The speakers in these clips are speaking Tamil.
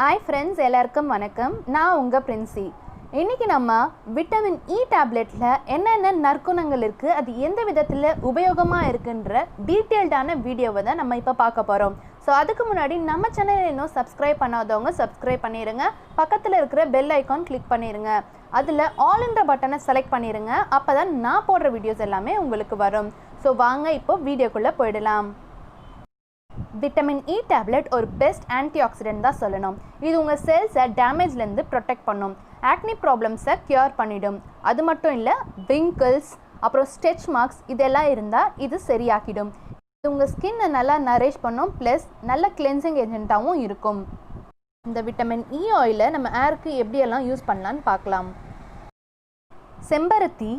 Hi friends, எல்லாருக்கும் வணக்கம். நான் உங்க பிரின்சி. இன்னைக்கு நம்ம விட்டமின் இ டேப்லெட்ல என்னென்ன நற்குணங்கள் இருக்கு, அது எந்த விதத்துல உபயோகமா இருக்குன்ற டீடைல்டான வீடியோவை தான் நம்ம இப்ப பார்க்க போறோம். ஸோ அதுக்கு முன்னாடி நம்ம சேனலை இன்னும் சப்ஸ்கிரைப் பண்ணாதவங்க சப்ஸ்கிரைப் பண்ணிடுங்க. பக்கத்தில் இருக்கிற பெல் ஐக்கான் கிளிக் பண்ணிடுங்க. அதில் ஆல்ன்ற பட்டனை செலக்ட் பண்ணிடுங்க. அப்போ தான் நான் போடுற வீடியோஸ் எல்லாமே உங்களுக்கு வரும். ஸோ வாங்க இப்போ வீடியோக்குள்ளே போயிடலாம். விட்டமின் இ டேப்லெட் ஒரு பெஸ்ட் ஆன்டிஆக்சிடென்ட் தான் சொல்லணும். இது உங்கள் செல்ஸை டேமேஜ்லேருந்து ப்ரொடெக்ட் பண்ணும், ஆக்னி ப்ராப்ளம்ஸை க்யூர் பண்ணிடும். அது மட்டும் இல்லை, விங்கிள்ஸ் அப்புறம் ஸ்ட்ரெச் மார்க்ஸ் இதெல்லாம் இருந்தால் இது சரியாக்கிடும். இது உங்கள் ஸ்கின்னை நல்லா நரிஷ் பண்ணும், ப்ளஸ் நல்ல கிளென்சிங் ஏஜென்ட்டாகவும் இருக்கும். இந்த விட்டமின் இ ஆயிலை நம்ம ஏருக்கு எப்படியெல்லாம் யூஸ் பண்ணலான்னு பார்க்கலாம். செம்பருத்தி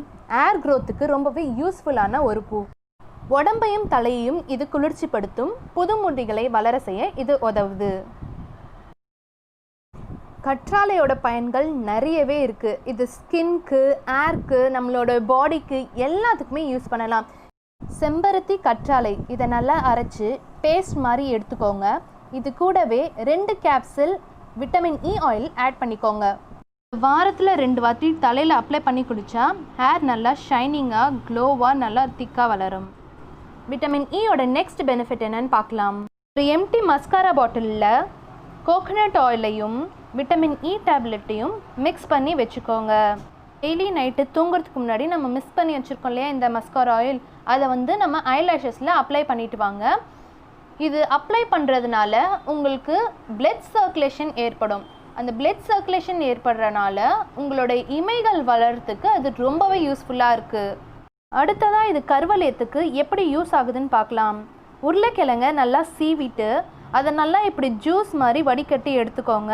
ஏர் க்ரோத்துக்கு ரொம்பவே யூஸ்ஃபுல்லான ஒரு பூ. உடம்பையும் தலையையும் இது குளிர்ச்சிப்படுத்தும், புது முடிகளை வளர செய்ய இது உதவுது. கற்றாழையோட பயன்கள் நிறையவே இருக்குது. இது ஸ்கின்க்கு, ஏர்க்கு, நம்மளோட பாடிக்கு எல்லாத்துக்குமே யூஸ் பண்ணலாம். செம்பருத்தி கற்றாழை இதை நல்லா அரைச்சி பேஸ்ட் மாதிரி எடுத்துக்கோங்க. இது கூடவே 2 capsule vitamin E oil add பண்ணிக்கோங்க. வாரத்தில் 2 வாட்டி தலையில் அப்ளை பண்ணி குடித்தா ஹேர் நல்லா ஷைனிங்காக, க்ளோவாக, நல்லா திக்காக வளரும். விட்டமின் இயோட நெக்ஸ்ட் பெனிஃபிட் என்னன்னு பார்க்கலாம். ஒரு எம்டி மஸ்காரா பாட்டிலில் கோகனட் ஆயிலையும் விட்டமின் இ டேப்லெட்டையும் மிக்ஸ் பண்ணி வச்சுக்கோங்க. டெய்லி நைட்டு தூங்குறதுக்கு முன்னாடி நம்ம மிக்ஸ் பண்ணி வச்சுருக்கோம் இல்லையா இந்த மஸ்காரா ஆயில், அதை நம்ம ஐலாஷஸில் அப்ளை பண்ணிட்டு வாங்க. இது அப்ளை பண்ணுறதுனால உங்களுக்கு பிளட் சர்க்குலேஷன் ஏற்படும். அந்த பிளட் சர்க்குலேஷன் ஏற்படுறதுனால உங்களோட இமைகள் வளர்கிறதுக்கு அது ரொம்பவே யூஸ்ஃபுல்லாக இருக்குது. அடுத்ததாக இது கருவளையத்துக்கு எப்படி யூஸ் ஆகுதுன்னு பார்க்கலாம். உருளைக்கிழங்க நல்லா சீவிட்டு அதை நல்லா இப்படி ஜூஸ் மாதிரி வடிகட்டி எடுத்துக்கோங்க.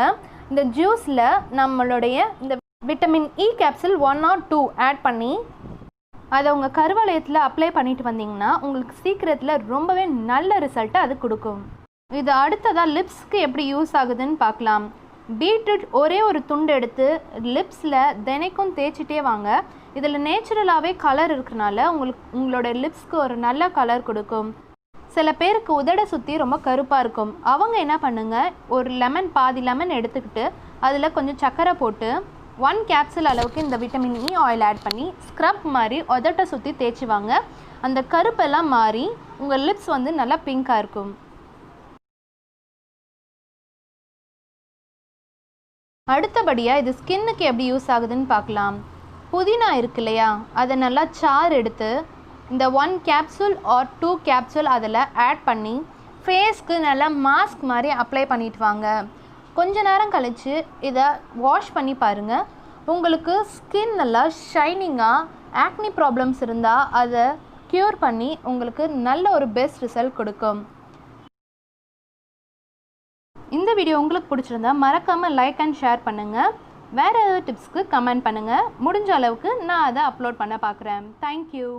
இந்த ஜூஸில் நம்மளுடைய இந்த vitamin E capsule 1 or 2 add பண்ணி அதை உங்கள் கருவளையத்தில் அப்ளை பண்ணிட்டு வந்தீங்கன்னா உங்களுக்கு சீக்கிரத்தில் ரொம்பவே நல்ல ரிசல்ட்டை அது கொடுக்கும். இது அடுத்ததாக லிப்ஸ்க்கு எப்படி யூஸ் ஆகுதுன்னு பார்க்கலாம். பீட்ரூட் ஒரே ஒரு துண்டு எடுத்து லிப்ஸில் தினைக்கும் தேய்ச்சிட்டே வாங்க. இதில் நேச்சுரலாகவே கலர் இருக்கிறனால உங்களோட லிப்ஸ்க்கு ஒரு நல்ல கலர் கொடுக்கும். சில பேருக்கு உதட சுற்றி ரொம்ப கருப்பாக இருக்கும். அவங்க என்ன பண்ணுங்க, ஒரு பாதி லெமன் எடுத்துக்கிட்டு அதில் கொஞ்சம் சர்க்கரை போட்டு 1 கேப்சூல் அளவுக்கு இந்த விட்டமின் இ ஆயில் ஆட் பண்ணி ஸ்க்ரப் மாதிரி உதட்டை சுற்றி தேய்ச்சிவாங்க. அந்த கருப்பெல்லாம் மாறி உங்கள் லிப்ஸ் நல்லா பிங்காக இருக்கும். அடுத்தபடியாக இது ஸ்கின்னுக்கு எப்படி யூஸ் ஆகுதுன்னு பார்க்கலாம். புதினா இருக்கு இல்லையா, அதை நல்லா சாறு எடுத்து இந்த 1 கேப்சூல் or 2 கேப்சூல் அதில் ஆட் பண்ணி ஃபேஸ்க்கு நல்லா மாஸ்க் மாதிரி அப்ளை பண்ணிட்டு வாங்க. கொஞ்ச நேரம் கழித்து இதை வாஷ் பண்ணி பாருங்கள். உங்களுக்கு ஸ்கின் நல்லா ஷைனிங்காக, ஆக்னி ப்ராப்ளம்ஸ் இருந்தால் அதை க்யூர் பண்ணி உங்களுக்கு நல்ல ஒரு பெஸ்ட் ரிசல்ட் கொடுக்கும். இந்த வீடியோ உங்களுக்கு பிடிச்சிருந்தா மறக்காமல் லைக் அண்ட் ஷேர் பண்ணுங்கள். வேறு ஏதாவது டிப்ஸ்க்கு கமெண்ட் பண்ணுங்கள். முடிஞ்ச அளவுக்கு நான் அதை அப்லோட் பண்ண பார்க்குறேன். தேங்க்யூ.